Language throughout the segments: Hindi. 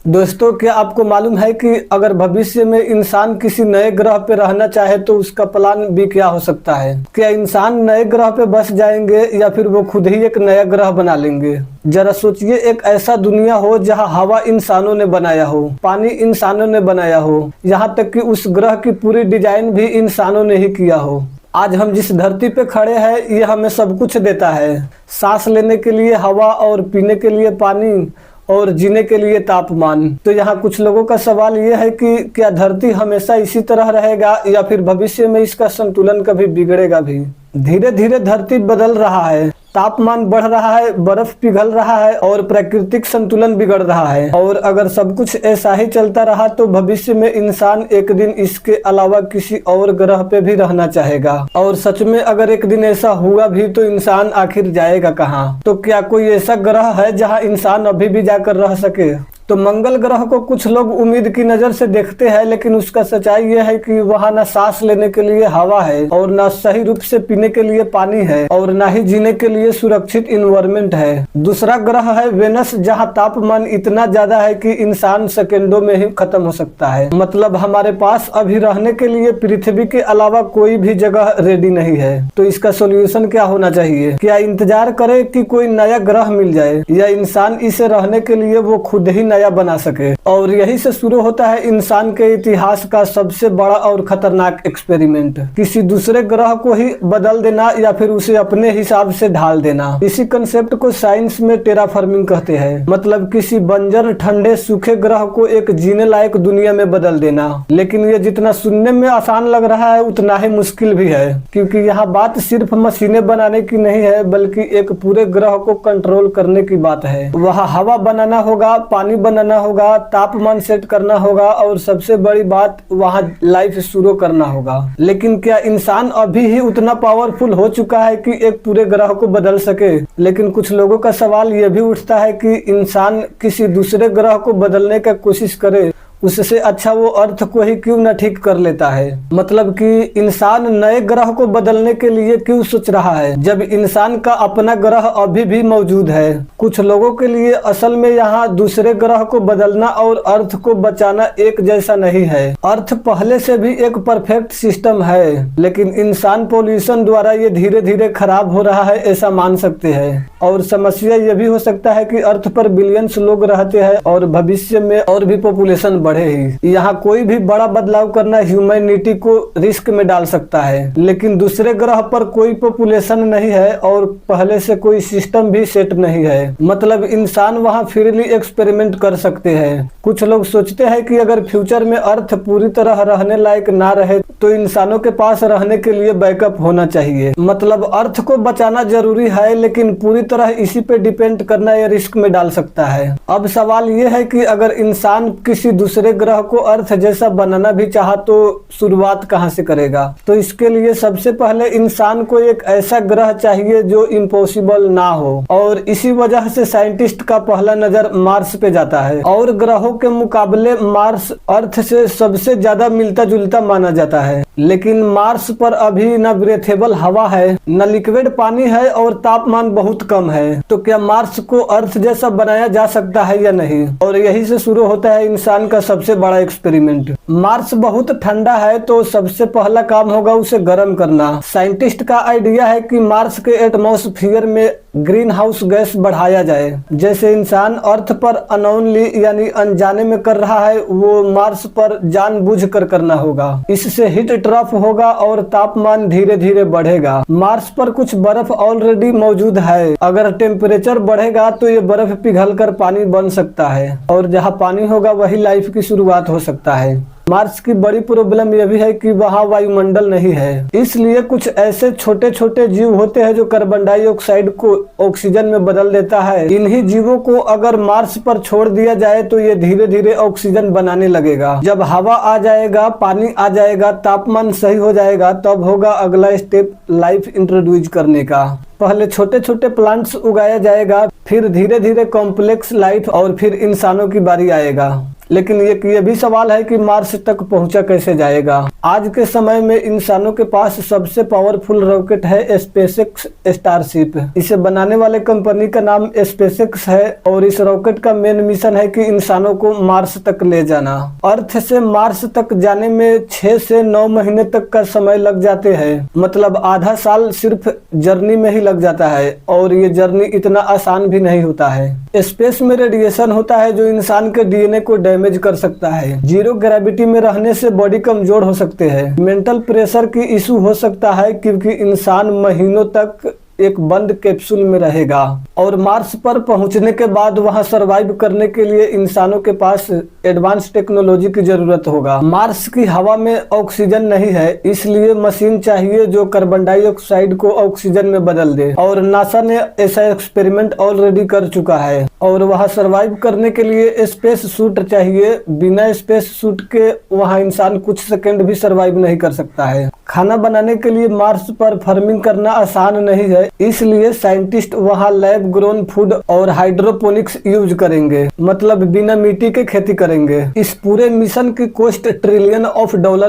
दोस्तों, क्या आपको मालूम है कि अगर भविष्य में इंसान किसी नए ग्रह पे रहना चाहे तो उसका प्लान भी क्या हो सकता है? क्या इंसान नए ग्रह पे बस जाएंगे या फिर वो खुद ही एक नया ग्रह बना लेंगे? जरा सोचिए, एक ऐसा दुनिया हो जहां हवा इंसानों ने बनाया हो, पानी इंसानों ने बनाया हो, यहाँ तक कि उस ग्रह की पूरी डिजाइन भी इंसानों ने ही किया हो। आज हम जिस धरती पे खड़े हैं ये हमें सब कुछ देता है, सांस लेने के लिए हवा और पीने के लिए पानी और जीने के लिए तापमान। तो यहाँ कुछ लोगों का सवाल ये है कि क्या धरती हमेशा इसी तरह रहेगा या फिर भविष्य में इसका संतुलन कभी बिगड़ेगा भी? धीरे धीरे धरती बदल रहा है, तापमान बढ़ रहा है, बर्फ पिघल रहा है और प्राकृतिक संतुलन बिगड़ रहा है। और अगर सब कुछ ऐसा ही चलता रहा तो भविष्य में इंसान एक दिन इसके अलावा किसी और ग्रह पे भी रहना चाहेगा। और सच में अगर एक दिन ऐसा हुआ भी तो इंसान आखिर जाएगा कहाँ? तो क्या कोई ऐसा ग्रह है जहाँ इंसान अभी भी जाकर रह सके? तो मंगल ग्रह को कुछ लोग उम्मीद की नजर से देखते हैं, लेकिन उसका सच्चाई यह है कि वहाँ न सांस लेने के लिए हवा है और न सही रूप से पीने के लिए पानी है और न ही जीने के लिए सुरक्षित इन्वायरमेंट है। दूसरा ग्रह है वेनस, जहाँ तापमान इतना ज्यादा है कि इंसान सेकेंडों में ही खत्म हो सकता है। मतलब हमारे पास अभी रहने के लिए पृथ्वी के अलावा कोई भी जगह रेडी नहीं है। तो इसका सोल्यूशन क्या होना चाहिए? क्या इंतजार करे कि कोई नया ग्रह मिल जाए या इंसान इसे रहने के लिए वो खुद ही नया बना सके? और यही से शुरू होता है इंसान के इतिहास का सबसे बड़ा और खतरनाक एक्सपेरिमेंट, किसी दूसरे ग्रह को ही बदल देना या फिर उसे अपने हिसाब से ढाल देना। इसी कंसेप्ट को साइंस में टेराफॉर्मिंग कहते हैं। मतलब किसी बंजर ठंडे सूखे ग्रह को एक जीने लायक दुनिया में बदल देना। लेकिन ये जितना सुनने में आसान लग रहा है उतना ही मुश्किल भी है, क्योंकि यहाँ बात सिर्फ मशीनें बनाने की नहीं है बल्कि एक पूरे ग्रह को कंट्रोल करने की बात है। वहाँ हवा बनाना होगा, पानी बनाना होगा, तापमान सेट करना होगा और सबसे बड़ी बात वहाँ लाइफ शुरू करना होगा। लेकिन क्या इंसान अभी ही उतना पावरफुल हो चुका है कि एक पूरे ग्रह को बदल सके? लेकिन कुछ लोगों का सवाल यह भी उठता है कि इंसान किसी दूसरे ग्रह को बदलने का कोशिश करे, उससे अच्छा वो अर्थ को ही क्यों न ठीक कर लेता है? मतलब कि इंसान नए ग्रह को बदलने के लिए क्यों सोच रहा है जब इंसान का अपना ग्रह अभी भी मौजूद है? कुछ लोगों के लिए असल में यहाँ दूसरे ग्रह को बदलना और अर्थ को बचाना एक जैसा नहीं है। अर्थ पहले से भी एक परफेक्ट सिस्टम है, लेकिन इंसान पॉल्यूशन द्वारा ये धीरे धीरे खराब हो रहा है, ऐसा मान सकते हैं। और समस्या ये भी हो सकता है कि अर्थ पर बिलियंस लोग रहते हैं और भविष्य में और भी पॉपुलेशन बढ़े ही। यहाँ कोई भी बड़ा बदलाव करना ह्यूमैनिटी को रिस्क में डाल सकता है। लेकिन दूसरे ग्रह पर कोई पॉपुलेशन नहीं है और पहले से कोई सिस्टम भी सेट नहीं है। मतलब इंसान वहाँ फ्रीली एक्सपेरिमेंट कर सकते हैं। कुछ लोग सोचते हैं कि अगर फ्यूचर में अर्थ पूरी तरह रहने लायक ना रहे तो इंसानों के पास रहने के लिए बैकअप होना चाहिए। मतलब अर्थ को बचाना जरूरी है, लेकिन पूरी तरह इसी पे डिपेंड करना ये रिस्क में डाल सकता है। अब सवाल ये है कि अगर इंसान किसी दूसरे ग्रह को अर्थ जैसा बनाना भी चाहा तो शुरुआत कहाँ से करेगा? तो इसके लिए सबसे पहले इंसान को एक ऐसा ग्रह चाहिए जो इम्पॉसिबल ना हो, और इसी वजह से साइंटिस्ट का पहला नजर मार्स पे जाता है। और ग्रहों के मुकाबले मार्स अर्थ से सबसे ज्यादा मिलता जुलता माना जाता है। लेकिन मार्स पर अभी न ब्रेथेबल हवा है, न लिक्विड पानी है और तापमान बहुत कम है। तो क्या मार्स को अर्थ जैसा बनाया जा सकता है या नहीं? और यही से शुरू होता है इंसान का सबसे बड़ा एक्सपेरिमेंट। मार्स बहुत ठंडा है तो सबसे पहला काम होगा उसे गर्म करना। साइंटिस्ट का आइडिया है कि मार्स के एटमॉस्फेयर में ग्रीन हाउस गैस बढ़ाया जाए। जैसे इंसान अर्थ पर अनोनली यानी अनजाने में कर रहा है, वो मार्स पर जानबूझकर करना होगा। इससे हीट ट्रफ होगा और तापमान धीरे धीरे बढ़ेगा। मार्स पर कुछ बर्फ ऑलरेडी मौजूद है। अगर टेम्परेचर बढ़ेगा तो ये बर्फ पिघलकर पानी बन सकता है और जहाँ पानी होगा वही लाइफ की शुरुआत हो सकता है। मार्स की बड़ी प्रॉब्लम यह भी है कि वहाँ वायुमंडल नहीं है, इसलिए कुछ ऐसे छोटे छोटे जीव होते हैं जो कार्बन डाइऑक्साइड को ऑक्सीजन में बदल देता है। इन्हीं जीवों को अगर मार्स पर छोड़ दिया जाए तो ये धीरे धीरे ऑक्सीजन बनाने लगेगा। जब हवा आ जाएगा, पानी आ जाएगा, तापमान सही हो जाएगा, तब होगा अगला स्टेप लाइफ इंट्रोड्यूस करने का। पहले छोटे छोटे प्लांट्स उगाया जाएगा, फिर धीरे धीरे कॉम्प्लेक्स लाइफ और फिर इंसानों की बारी आएगा। लेकिन ये भी सवाल है कि मार्स तक पहुंचा कैसे जाएगा? आज के समय में इंसानों के पास सबसे पावरफुल रॉकेट है स्पेसएक्स स्टारशिप। इसे बनाने वाले कंपनी का नाम स्पेसएक्स है और इस रॉकेट का मेन मिशन है कि इंसानों को मार्स तक ले जाना। अर्थ से मार्स तक जाने में 6 से 9 महीने तक का समय लग जाते हैं, मतलब आधा साल सिर्फ जर्नी में ही लग जाता है। और ये जर्नी इतना आसान भी नहीं होता है। स्पेस में रेडिएशन होता है जो इंसान के डीएनए को डैमेज कर सकता है। जीरो ग्रेविटी में रहने से बॉडी कमजोर हो सकते हैं। मेंटल प्रेशर की इशू हो सकता है क्योंकि इंसान महीनों तक एक बंद कैप्सूल में रहेगा। और मार्स पर पहुंचने के बाद वहां सरवाइव करने के लिए इंसानों के पास एडवांस टेक्नोलॉजी की जरूरत होगा। मार्स की हवा में ऑक्सीजन नहीं है, इसलिए मशीन चाहिए जो कार्बन डाइऑक्साइड को ऑक्सीजन में बदल दे। और नासा ने ऐसा एक्सपेरिमेंट ऑलरेडी कर चुका है। और वहां सरवाइव करने के लिए स्पेस सूट चाहिए। बिना स्पेस सूट के वहां इंसान कुछ सेकंड भी सरवाइव नहीं कर सकता है। खाना बनाने के लिए मार्स पर फार्मिंग करना आसान नहीं है, इसलिए साइंटिस्ट वहां लैब ग्रोन फूड और हाइड्रोपोनिक्स यूज करेंगे, मतलब बिना मिट्टी के खेती करेंगे। इस पूरे मिशन की कॉस्ट $ट्रिलियन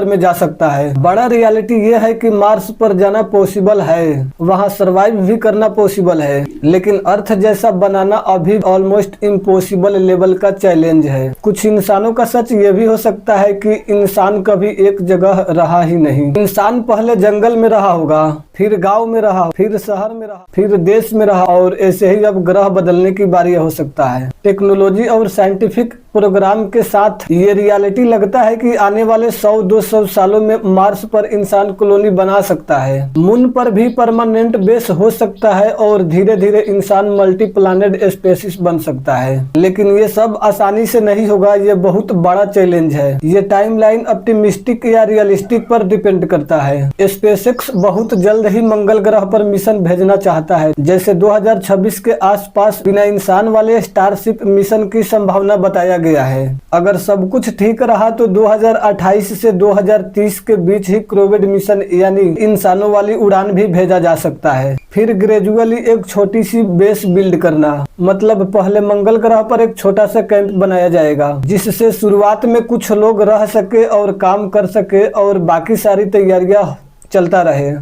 में जा सकता है। बड़ा रियलिटी ये है कि मार्स पर जाना पॉसिबल है, वहां सरवाइव भी करना पॉसिबल है, लेकिन अर्थ जैसा बनाना अभी ऑलमोस्ट इम्पॉसिबल लेवल का चैलेंज है। कुछ इंसानों का सच ये भी हो सकता है कि इंसान कभी एक जगह रहा ही नहीं। इंसान पहले जंगल में रहा होगा, फिर गांव में रहा, फिर शहर में रहा, फिर देश में रहा, और ऐसे ही अब ग्रह बदलने की बारी हो सकता है। टेक्नोलॉजी और साइंटिफिक प्रोग्राम के साथ ये रियलिटी लगता है कि आने वाले 100-200 सालों में मार्स पर इंसान कॉलोनी बना सकता है। मून पर भी परमानेंट बेस हो सकता है और धीरे धीरे इंसान मल्टी प्लानेट स्पेसिस बन सकता है। लेकिन ये सब आसानी से नहीं होगा, ये बहुत बड़ा चैलेंज है। ये टाइमलाइन ऑप्टिमिस्टिक या रियलिस्टिक पर डिपेंड करता है। स्पेसएक्स बहुत जल्द ही मंगल ग्रह पर मिशन भेजना चाहता है, जैसे 2026 के आसपास बिना इंसान वाले स्टारशिप मिशन की संभावना बताया गया है। अगर सब कुछ ठीक रहा तो 2028 से 2030 के बीच ही क्रोवेड मिशन यानी इंसानों वाली उड़ान भी भेजा जा सकता है। फिर ग्रेजुअली एक छोटी सी बेस बिल्ड करना, मतलब पहले मंगल ग्रह पर एक छोटा सा कैंप बनाया जाएगा जिससे शुरुआत में कुछ लोग रह सके और काम कर सके और बाकी सारी तैयारियां चलता रहे।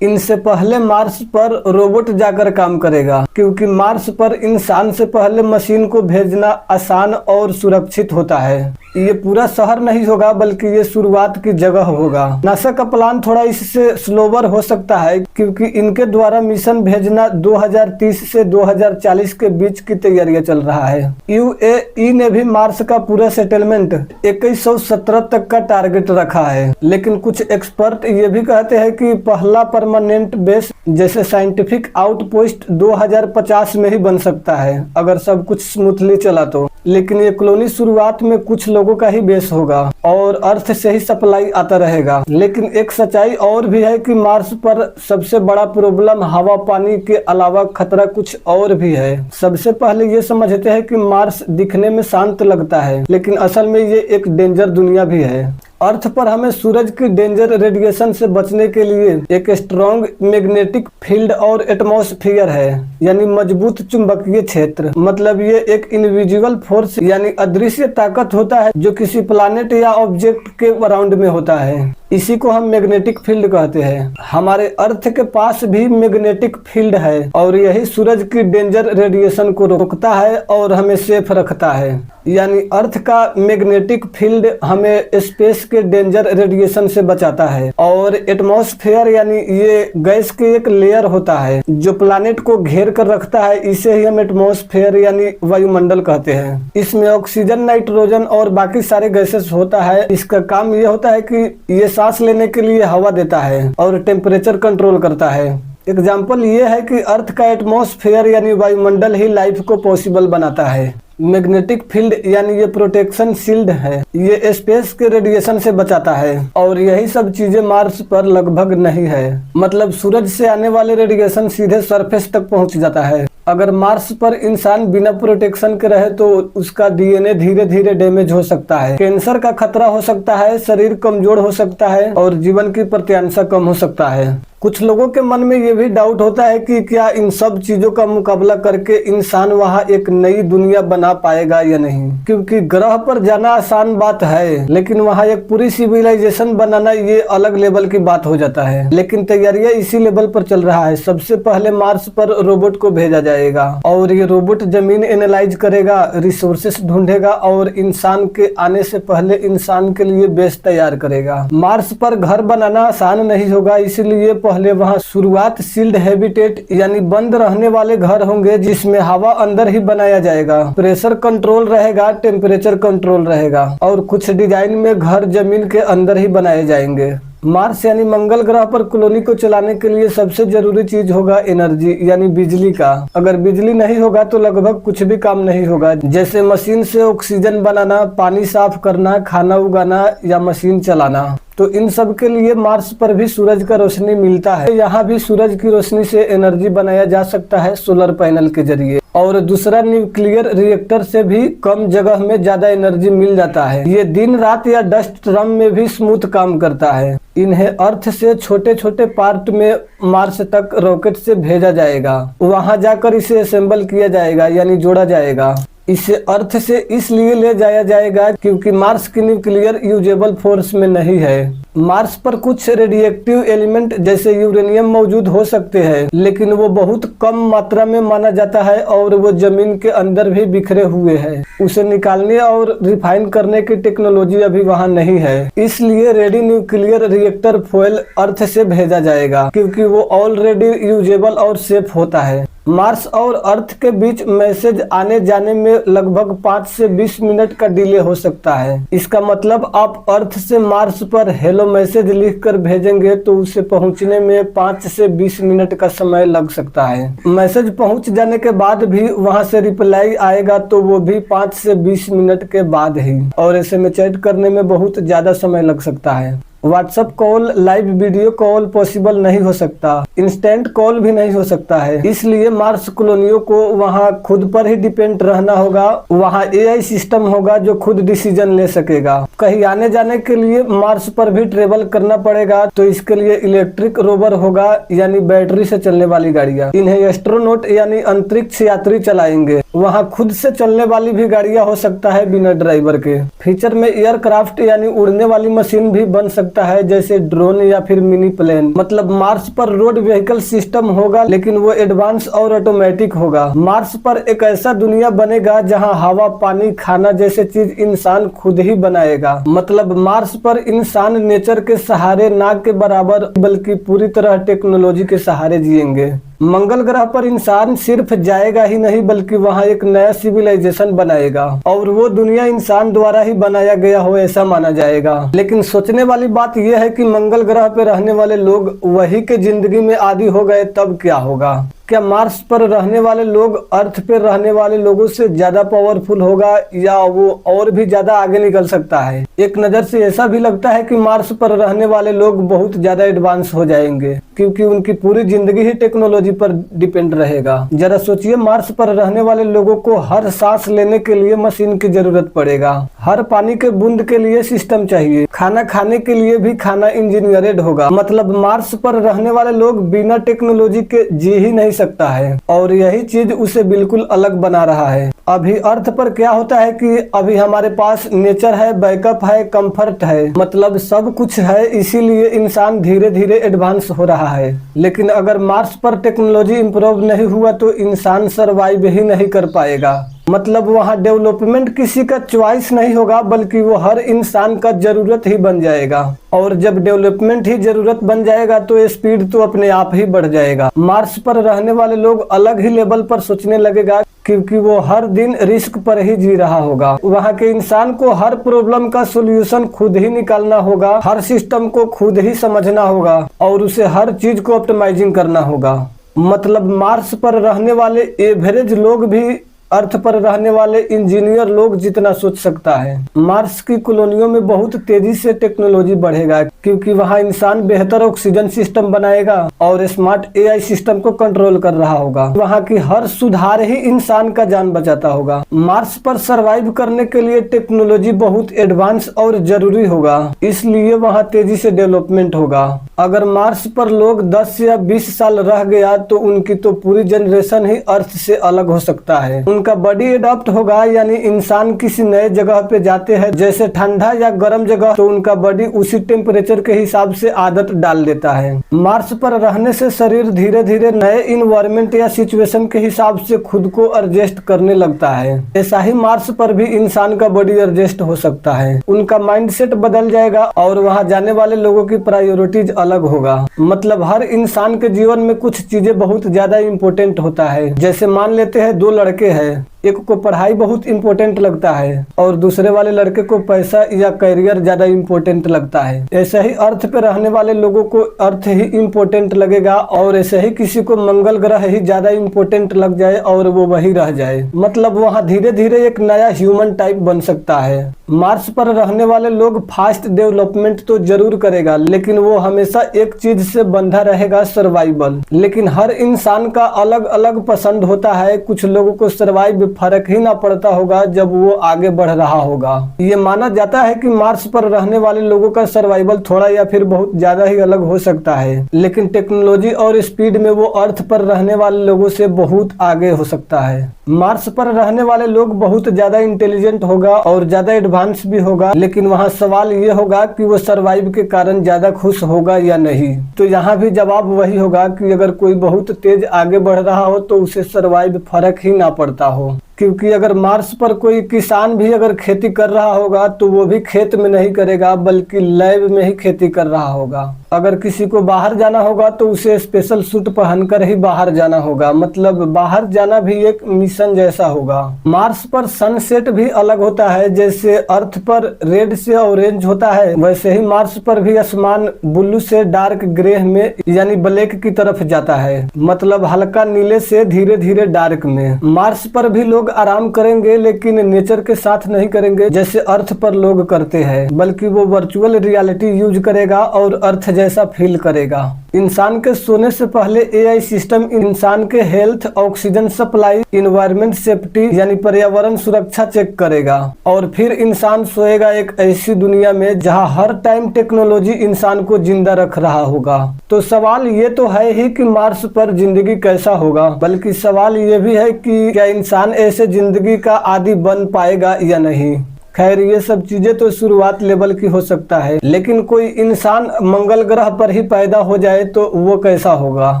इनसे पहले मार्स पर रोबोट जाकर काम करेगा, क्योंकि मार्स पर इंसान से पहले मशीन को भेजना आसान और सुरक्षित होता है। ये पूरा शहर नहीं होगा, बल्कि ये शुरुआत की जगह होगा। नासा का प्लान थोड़ा इससे स्लोवर हो सकता है, क्योंकि इनके द्वारा मिशन भेजना 2030 से 2040 के बीच की तैयारियां चल रहा है। यूएई ने भी मार्स का पूरा सेटलमेंट 2117 तक का टारगेट रखा है, लेकिन कुछ एक्सपर्ट ये भी कहते हैं कि पहला परमानेंट बेस जैसे साइंटिफिक आउटपोस्ट 2050 में ही बन सकता है, अगर सब कुछ स्मूथली चला तो। लेकिन ये कॉलोनी शुरुआत में कुछ लोगों का ही बेस होगा और अर्थ से ही सप्लाई आता रहेगा। लेकिन एक सच्चाई और भी है कि मार्स पर सबसे बड़ा प्रॉब्लम हवा पानी के अलावा खतरा कुछ और भी है। सबसे पहले ये समझते हैं कि मार्स दिखने में शांत लगता है, लेकिन असल में ये एक डेंजर दुनिया भी है। अर्थ पर हमें सूरज की डेंजर रेडिएशन से बचने के लिए एक स्ट्रॉन्ग मैग्नेटिक फील्ड और एटमॉस्फेयर है, यानी मजबूत चुंबकीय क्षेत्र। मतलब ये एक इनविजिबल फोर्स यानी अदृश्य ताकत होता है जो किसी प्लैनेट या ऑब्जेक्ट के अराउंड में होता है। इसी को हम मैग्नेटिक फील्ड कहते हैं। हमारे अर्थ के पास भी मैग्नेटिक फील्ड है और यही सूरज की डेंजर रेडिएशन को रोकता है और हमें सेफ रखता है। यानी अर्थ का मैग्नेटिक फील्ड हमें स्पेस के डेंजर रेडिएशन से बचाता है। और एटमॉस्फेयर यानी ये गैस की एक लेयर होता है जो प्लैनेट को घेर कर रखता है, इसे ही हम एटमॉस्फेयर यानी वायुमंडल कहते हैं। इसमें ऑक्सीजन, नाइट्रोजन और बाकी सारे गैसेस होता है। इसका काम ये होता है कि ये सांस लेने के लिए हवा देता है और टेम्परेचर कंट्रोल करता है। एग्जाम्पल ये है कि अर्थ का एटमॉस्फेयर यानी वायुमंडल ही लाइफ को पॉसिबल बनाता है। मैग्नेटिक फील्ड यानी ये प्रोटेक्शन शील्ड है, ये स्पेस के रेडिएशन से बचाता है और यही सब चीजें मार्स पर लगभग नहीं है। मतलब सूरज से आने वाले रेडिएशन सीधे सरफेस तक पहुंच जाता है। अगर मार्स पर इंसान बिना प्रोटेक्शन के रहे तो उसका डीएनए धीरे धीरे डैमेज हो सकता है, कैंसर का खतरा हो सकता है, शरीर कमजोर हो सकता है और जीवन की प्रत्याशा कम हो सकता है। कुछ लोगों के मन में ये भी डाउट होता है कि क्या इन सब चीजों का मुकाबला करके इंसान वहाँ एक नई दुनिया बना पाएगा या नहीं, क्योंकि ग्रह पर जाना आसान बात है लेकिन वहाँ एक पूरी सिविलाइजेशन बनाना ये अलग लेवल की बात हो जाता है। लेकिन तैयारियां इसी लेवल पर चल रहा है। सबसे पहले मार्स पर रोबोट को भेजा जाएगा और ये रोबोट जमीन एनालाइज करेगा, रिसोर्सेस ढूंढेगा और इंसान के आने से पहले इंसान के लिए बेस तैयार करेगा। मार्स पर घर बनाना आसान नहीं होगा, इसलिए पहले वहाँ शुरुआत सील्ड हैबिटेट यानी बंद रहने वाले घर होंगे जिसमें हवा अंदर ही बनाया जाएगा, प्रेशर कंट्रोल रहेगा, टेम्परेचर कंट्रोल रहेगा और कुछ डिजाइन में घर जमीन के अंदर ही बनाए जाएंगे। मार्स यानी मंगल ग्रह पर कॉलोनी को चलाने के लिए सबसे जरूरी चीज होगा एनर्जी यानी बिजली का। अगर बिजली नहीं होगा तो लगभग कुछ भी काम नहीं होगा, जैसे मशीन से ऑक्सीजन बनाना, पानी साफ करना, खाना उगाना या मशीन चलाना। तो इन सब के लिए मार्स पर भी सूरज का रोशनी मिलता है। यहाँ भी सूरज की रोशनी से एनर्जी बनाया जा सकता है सोलर पैनल के जरिए। और दूसरा, न्यूक्लियर रिएक्टर से भी कम जगह में ज्यादा एनर्जी मिल जाता है। ये दिन रात या डस्ट ड्रम में भी स्मूथ काम करता है। इन्हें अर्थ से छोटे छोटे पार्ट में मार्स तक रॉकेट से भेजा जाएगा, वहां जाकर इसे असेंबल किया जाएगा यानी जोड़ा जाएगा। इसे अर्थ से इसलिए ले जाया जाएगा क्योंकि मार्स की न्यूक्लियर यूजेबल फोर्स में नहीं है। मार्स पर कुछ रेडिएक्टिव एलिमेंट जैसे यूरेनियम मौजूद हो सकते हैं, लेकिन वो बहुत कम मात्रा में माना जाता है और वो जमीन के अंदर भी बिखरे हुए हैं। उसे निकालने और रिफाइन करने की टेक्नोलॉजी अभी वहाँ नहीं है, इसलिए रेडी न्यूक्लियर रिएक्टर फ्यूल अर्थ से भेजा जाएगा क्योंकि वो ऑलरेडी यूजेबल और सेफ होता है। मार्स और अर्थ के बीच मैसेज आने जाने में लगभग 5 से 20 मिनट का डिले हो सकता है। इसका मतलब आप अर्थ से मार्स पर हेलो मैसेज लिखकर भेजेंगे तो उसे पहुंचने में 5 से 20 मिनट का समय लग सकता है। मैसेज पहुंच जाने के बाद भी वहां से रिप्लाई आएगा तो वो भी 5 से 20 मिनट के बाद ही, और ऐसे में चैट करने में बहुत ज्यादा समय लग सकता है। WhatsApp call, live video call possible नहीं हो सकता, इंस्टेंट कॉल भी नहीं हो सकता है। इसलिए मार्स कॉलोनियों को वहां खुद पर ही डिपेंड रहना होगा। वहां एआई सिस्टम होगा जो खुद डिसीजन ले सकेगा। कहीं आने जाने के लिए मार्स पर भी ट्रेवल करना पड़ेगा तो इसके लिए इलेक्ट्रिक रोवर होगा यानी बैटरी से चलने वाली गाड़ियां। इन्हें एस्ट्रोनॉट यानी अंतरिक्ष यात्री चलाएंगे। वहाँ खुद से चलने वाली भी गाड़ियां हो सकता है बिना ड्राइवर के। फ्यूचर में एयरक्राफ्ट यानी उड़ने वाली मशीन भी बन सकता है जैसे ड्रोन या फिर मिनी प्लेन। मतलब मार्स पर रोड व्हीकल सिस्टम होगा लेकिन वो एडवांस और ऑटोमेटिक होगा। मार्स पर एक ऐसा दुनिया बनेगा जहाँ हवा, पानी, खाना जैसे चीज इंसान खुद ही बनाएगा। मतलब मार्स पर इंसान नेचर के सहारे ना के बराबर बल्कि पूरी तरह टेक्नोलॉजी के सहारे जिएंगे। मंगल ग्रह पर इंसान सिर्फ जाएगा ही नहीं बल्कि वहाँ एक नया सिविलाइजेशन बनाएगा और वो दुनिया इंसान द्वारा ही बनाया गया हो ऐसा माना जाएगा। लेकिन सोचने वाली बात यह है कि मंगल ग्रह पे रहने वाले लोग वही के जिंदगी में आदी हो गए तब क्या होगा? क्या मार्स पर रहने वाले लोग अर्थ पे रहने वाले लोगों से ज्यादा पावरफुल होगा या वो और भी ज्यादा आगे निकल सकता है? एक नजर से ऐसा भी लगता है कि मार्स पर रहने वाले लोग बहुत ज्यादा एडवांस हो जाएंगे क्योंकि उनकी पूरी जिंदगी ही टेक्नोलॉजी पर डिपेंड रहेगा। जरा सोचिए, मार्स पर रहने वाले लोगों को हर सांस लेने के लिए मशीन की जरूरत पड़ेगा, हर पानी के बूंद के लिए सिस्टम चाहिए, खाना खाने के लिए भी खाना इंजीनियर्ड होगा। मतलब मार्स पर रहने वाले लोग बिना टेक्नोलॉजी के जी ही नहीं सकता है और यही चीज उसे बिल्कुल अलग बना रहा है। अभी अर्थ पर क्या होता है कि अभी हमारे पास नेचर है, बैकअप है, कंफर्ट है, मतलब सब कुछ है, इसीलिए इंसान धीरे धीरे एडवांस हो रहा है। लेकिन अगर मार्स पर टेक्नोलॉजी इंप्रूव नहीं हुआ तो इंसान सरवाइव ही नहीं कर पाएगा। मतलब वहाँ डेवलपमेंट किसी का चॉइस नहीं होगा बल्कि वो हर इंसान का जरूरत ही बन जाएगा और जब डेवलपमेंट ही जरूरत बन जाएगा तो स्पीड तो अपने आप ही बढ़ जाएगा। मार्स पर रहने वाले लोग अलग ही लेवल पर सोचने लगेगा क्योंकि वो हर दिन रिस्क पर ही जी रहा होगा। वहाँ के इंसान को हर प्रॉब्लम का सोल्यूशन खुद ही निकालना होगा, हर सिस्टम को खुद ही समझना होगा और उसे हर चीज को ऑप्टिमाइजिंग करना होगा। मतलब मार्स पर रहने वाले एवरेज लोग भी अर्थ पर रहने वाले इंजीनियर लोग जितना सोच सकता है। मार्स की कॉलोनियों में बहुत तेजी से टेक्नोलॉजी बढ़ेगा क्योंकि वहाँ इंसान बेहतर ऑक्सीजन सिस्टम बनाएगा और स्मार्ट एआई सिस्टम को कंट्रोल कर रहा होगा। वहाँ की हर सुधार ही इंसान का जान बचाता होगा। मार्स पर सरवाइव करने के लिए टेक्नोलॉजी बहुत एडवांस और जरूरी होगा, इसलिए वहाँ तेजी से डेवलपमेंट होगा। अगर मार्स पर लोग 10 या 20 साल रह गया तो उनकी तो पूरी जनरेशन ही अर्थ से अलग हो सकता है। उनका बॉडी एडॉप्ट होगा, यानी इंसान किसी नए जगह पे जाते हैं जैसे ठंडा या गर्म जगह, तो उनका बॉडी उसी टेम्परेचर के हिसाब से आदत डाल देता है। मार्स पर रहने से शरीर धीरे धीरे नए इन्वायरमेंट या सिचुएशन के हिसाब से खुद को एडजस्ट करने लगता है। ऐसा ही मार्स पर भी इंसान का बॉडी एडजस्ट हो सकता है। उनका माइंडसेट बदल जाएगा और वहां जाने वाले लोगों की प्रायोरिटीज अलग होगा। मतलब हर इंसान के जीवन में कुछ चीजें बहुत ज्यादा इंपॉर्टेंट होता है। जैसे मान लेते हैं 2 लड़के हैं, एक को पढ़ाई बहुत इंपॉर्टेंट लगता है और दूसरे वाले लड़के को पैसा या करियर ज्यादा इंपॉर्टेंट लगता है। ऐसे ही अर्थ पे रहने वाले लोगों को अर्थ ही इंपॉर्टेंट लगेगा और ऐसे ही किसी को मंगल ग्रह ही ज्यादा इंपॉर्टेंट लग जाए और वो वही रह जाए। मतलब वहाँ धीरे धीरे एक नया ह्यूमन टाइप बन सकता है। मार्स पर रहने वाले लोग फास्ट डेवलपमेंट तो जरूर करेगा, लेकिन वो हमेशा एक चीज से बंधा रहेगा, सर्वाइवल। लेकिन हर इंसान का अलग अलग पसंद होता है। कुछ लोगों को सर्वाइव फर्क ही ना पड़ता होगा जब वो आगे बढ़ रहा होगा। ये माना जाता है कि मार्स पर रहने वाले लोगों का सर्वाइवल थोड़ा या फिर बहुत ज्यादा ही अलग हो सकता है, लेकिन टेक्नोलॉजी और स्पीड में वो अर्थ पर रहने वाले लोगों से बहुत आगे हो सकता है। मार्स पर रहने वाले लोग बहुत ज्यादा इंटेलिजेंट होगा और ज्यादा एडवांस भी होगा, लेकिन वहाँ सवाल ये होगा कि वो सर्वाइव के कारण ज्यादा खुश होगा या नहीं। तो यहाँ भी जवाब वही होगा कि अगर कोई बहुत तेज आगे बढ़ रहा हो तो उसे सर्वाइव फर्क ही ना पड़ता हो। क्योंकि अगर मार्स पर कोई किसान भी अगर खेती कर रहा होगा तो वो भी खेत में नहीं करेगा बल्कि लैब में ही खेती कर रहा होगा। अगर किसी को बाहर जाना होगा तो उसे स्पेशल सूट पहनकर ही बाहर जाना होगा। मतलब बाहर जाना भी एक मिशन जैसा होगा। मार्स पर सनसेट भी अलग होता है। जैसे अर्थ पर रेड से ऑरेंज होता है, वैसे ही मार्स पर भी आसमान ब्लू से डार्क ग्रे में यानी ब्लैक की तरफ जाता है। मतलब हल्का नीले से धीरे धीरे डार्क में। मार्स पर भी लोग आराम करेंगे, लेकिन नेचर के साथ नहीं करेंगे जैसे अर्थ पर लोग करते हैं, बल्कि वो वर्चुअल रियलिटी यूज करेगा और अर्थ जैसा फील करेगा। इंसान के सोने से पहले एआई सिस्टम इंसान के health, oxygen supply, environment safety यानी पर्यावरण सुरक्षा चेक करेगा और फिर इंसान सोएगा एक ऐसी दुनिया में जहां हर टाइम टेक्नोलॉजी इंसान को जिंदा रख रहा होगा। तो सवाल ये तो है ही कि मार्स पर जिंदगी कैसा होगा, बल्कि सवाल ये भी है कि क्या इंसान ऐसे जिंदगी का आदी बन पाएगा या नहीं। खैर ये सब चीजें तो शुरुआत लेवल की हो सकता है, लेकिन कोई इंसान मंगल ग्रह पर ही पैदा हो जाए तो वो कैसा होगा।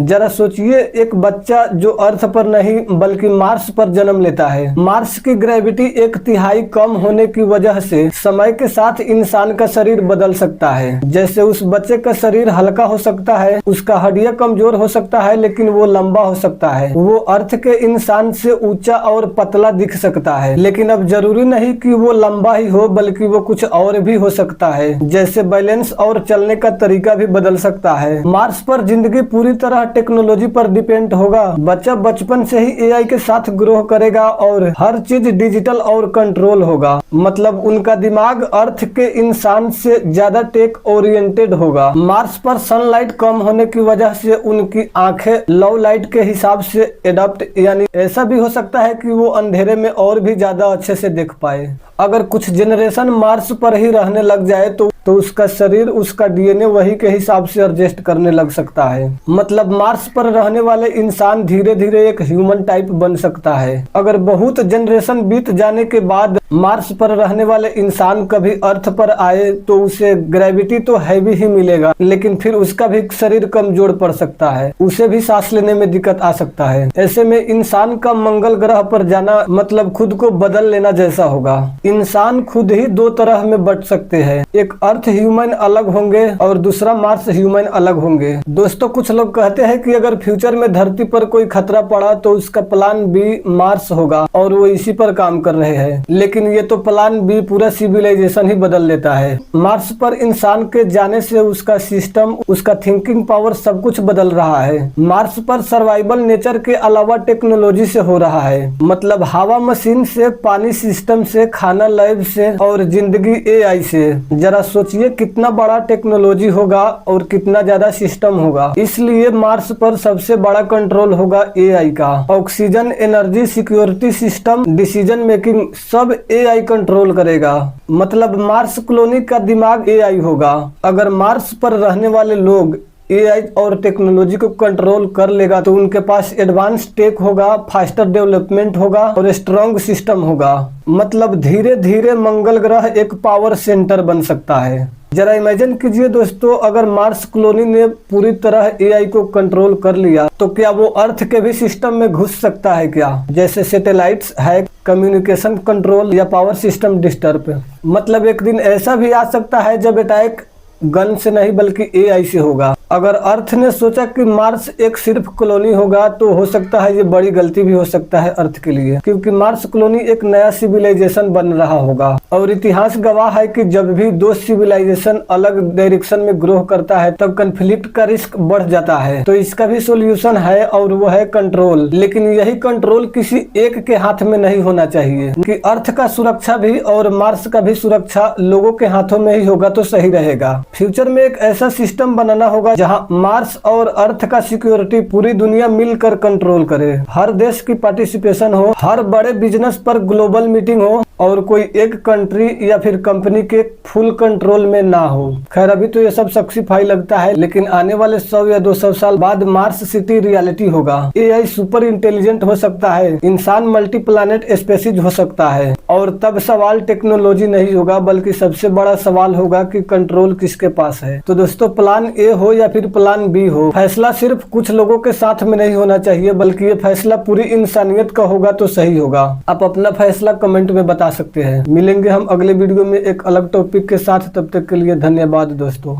जरा सोचिए, एक बच्चा जो अर्थ पर नहीं बल्कि मार्स पर जन्म लेता है। मार्स की ग्रेविटी 1/3 कम होने की वजह से समय के साथ इंसान का शरीर बदल सकता है। जैसे उस बच्चे का शरीर हल्का हो सकता है, उसका हड्डियां कमजोर हो सकता है, लेकिन वो लंबा हो सकता है। वो अर्थ के इंसान से ऊंचा और पतला दिख सकता है, लेकिन अब जरूरी नहीं कि वो लंबा ही हो, बल्कि वो कुछ और भी हो सकता है। जैसे बैलेंस और चलने का तरीका भी बदल सकता है। मार्स पर जिंदगी पूरी तरह टेक्नोलॉजी पर डिपेंड होगा। बच्चा बचपन से ही एआई के साथ ग्रो करेगा और हर चीज डिजिटल और कंट्रोल होगा। मतलब उनका दिमाग अर्थ के इंसान से ज्यादा टेक ओरिएंटेड होगा। मार्स पर सनलाइट कम होने की वजह से उनकी आंखें लो लाइट के हिसाब से एडॉप्ट, यानी ऐसा भी हो सकता है कि वो अंधेरे में और भी ज्यादा अच्छे से देख पाए। अगर कुछ जनरेशन मार्स पर ही रहने लग जाए तो उसका शरीर, उसका डीएनए वही के हिसाब से एडजस्ट करने लग सकता है। मतलब मार्स पर रहने वाले इंसान धीरे धीरे एक ह्यूमन टाइप बन सकता है। अगर बहुत जनरेशन बीत जाने के बाद मार्स पर रहने वाले इंसान कभी अर्थ पर आए तो उसे ग्रेविटी तो हैवी ही मिलेगा, लेकिन फिर उसका भी शरीर कमजोर पड़ सकता है, उसे भी सांस लेने में दिक्कत आ सकता है। ऐसे में इंसान का मंगल ग्रह पर जाना मतलब खुद को बदल लेना जैसा होगा। इंसान खुद ही 2 तरह में बट सकते हैं, एक अर्थ ह्यूमन अलग होंगे और दूसरा मार्स ह्यूमन अलग होंगे। दोस्तों, कुछ लोग कहते हैं कि अगर फ्यूचर में धरती पर कोई खतरा पड़ा तो उसका प्लान बी मार्स होगा और वो इसी पर काम कर रहे हैं, लेकिन ये तो प्लान बी पूरा सिविलाइजेशन ही बदल देता है। मार्स पर इंसान के जाने से उसका सिस्टम, उसका थिंकिंग पावर सब कुछ बदल रहा है। मार्स पर सर्वाइवल नेचर के अलावा टेक्नोलॉजी से हो रहा है। मतलब हवा मशीन से, पानी सिस्टम से, खाना लैब से और जिंदगी एआई से। जरा सोच सोचिए कितना बड़ा टेक्नोलॉजी होगा और कितना ज्यादा सिस्टम होगा। इसलिए मार्स पर सबसे बड़ा कंट्रोल होगा एआई का। Oxygen, energy, security system, decision making सब एआई कंट्रोल करेगा। मतलब मार्स कॉलोनी का दिमाग एआई होगा। अगर मार्स पर रहने वाले लोग एआई और टेक्नोलॉजी को कंट्रोल कर लेगा तो उनके पास एडवांस टेक होगा, फास्टर डेवलपमेंट होगा और स्ट्रॉन्ग सिस्टम होगा। मतलब धीरे धीरे मंगल ग्रह एक पावर सेंटर बन सकता है। जरा इमेजिन कीजिए दोस्तों, अगर मार्स कॉलोनी ने पूरी तरह एआई को कंट्रोल कर लिया तो क्या वो अर्थ के भी सिस्टम में घुस सकता है क्या? जैसे सैटेलाइट्स, हैक, कम्युनिकेशन कंट्रोल या पावर सिस्टम डिस्टर्ब। मतलब एक दिन ऐसा भी आ सकता है जब अटैक गन से नहीं बल्कि एआई से होगा। अगर अर्थ ने सोचा कि मार्स एक सिर्फ कॉलोनी होगा तो हो सकता है ये बड़ी गलती भी हो सकता है अर्थ के लिए, क्योंकि मार्स कॉलोनी एक नया सिविलाइजेशन बन रहा होगा। और इतिहास गवाह है कि जब भी दो सिविलाइजेशन अलग डायरेक्शन में ग्रो करता है तब कन्फ्लिक्ट का रिस्क बढ़ जाता है। तो इसका भी सोल्यूशन है और वो है कंट्रोल। लेकिन यही कंट्रोल किसी एक के हाथ में नहीं होना चाहिए कि अर्थ का सुरक्षा भी और मार्स का भी सुरक्षा लोगों के हाथों में ही होगा तो सही रहेगा। फ्यूचर में एक ऐसा सिस्टम बनाना होगा जहां मार्स और अर्थ का सिक्योरिटी पूरी दुनिया मिलकर कंट्रोल करे। हर देश की पार्टिसिपेशन हो, हर बड़े बिजनेस पर ग्लोबल मीटिंग हो और कोई एक कंट्री या फिर कंपनी के फुल कंट्रोल में ना हो। खैर अभी तो ये सब सक्सीफाई लगता है, लेकिन आने वाले 100 या 200 साल बाद मार्स सिटी रियलिटी होगा। एआई सुपर इंटेलिजेंट हो सकता है, इंसान मल्टी प्लानेट स्पेसीज हो सकता है और तब सवाल टेक्नोलॉजी नहीं होगा बल्कि सबसे बड़ा सवाल होगा कि कंट्रोल किसके पास है। तो दोस्तों, प्लान ए हो या फिर प्लान बी हो, फैसला सिर्फ कुछ लोगों के साथ में नहीं होना चाहिए बल्कि ये फैसला पूरी इंसानियत का होगा तो सही होगा। आप अपना फैसला कमेंट में बता सकते हैं। मिलेंगे हम अगले वीडियो में एक अलग टॉपिक के साथ। तब तक के लिए धन्यवाद दोस्तों।